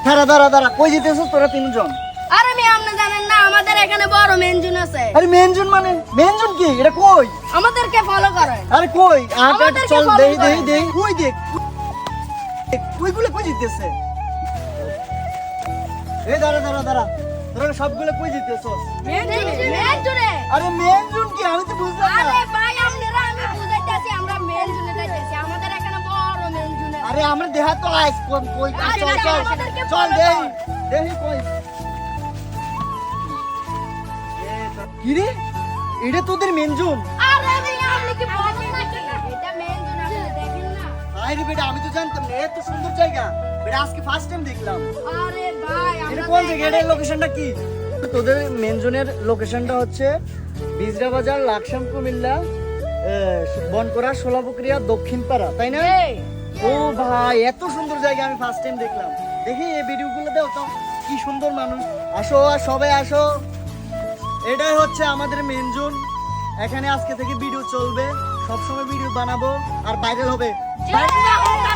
দাঁড়া দাঁড়া দাঁড়া, কই যেতেছিস তোরা তিনজন? আরে আমি আপনি জানেন না আমাদের এখানে বড় মেনজুন আছে। আরে মেনজুন মানে মেনজুন কি? এটা কই? আমাদেরকে ফলো করেন। আরে কই? আটা আমাদেরকে চল follow দেই দেই করে। দেই। কই দেখ। কইগুলো কই যেতেছে? এই দাঁড়া দাঁড়া দাঁড়া, তোরা সবগুলো কই যেতেছস? মেনজুনে। আরে মেনজুন কি? আমি তো বুঝলাম আরে না। ভাই আপনারা আমি বুঝাইতেছি আমরা মেনজুনে যাইতেছি। আমাদের এখানে বড় মেনজুনে। আরে আমরা দেহা তো আইস কই আরে চল ভাই, চল আমাদেরকে চল follow দেই কর। দেই কই। কি রে? এটা তোদের মেনজুন? আরে ভাই আপনি কি বলেন নাকি? এটা মেনজুন আপনি দেখেন না। আরে বেটা আমি তো জানতাম না, এত সুন্দর জায়গা। বেটা আজকে ফার্স্ট টাইম দেখলাম। আরে ভাই এটা আমরা কোন জায়গা? এটার লোকেশনটা কি? তোদের মেনজনের লোকেশনটা হচ্ছে বিজরা বাজার, লাকসাম, কুমিল্লা, বনকরা, সোলাপুকুরিয়া, দক্ষিণ পাড়া, তাই না? ও ভাই, এত সুন্দর জায়গা আমি ফার্স্ট টাইম দেখলাম। দেখি এই ভিডিওগুলো দাও তো, কি সুন্দর মানুষ। আসো আর সবাই আসো। এটাই হচ্ছে আমাদের মেনজুন। এখানে আজকে থেকে ভিডিও চলবে, সবসময় ভিডিও বানাবো আর ভাইরাল হবে। জয় বাংলা।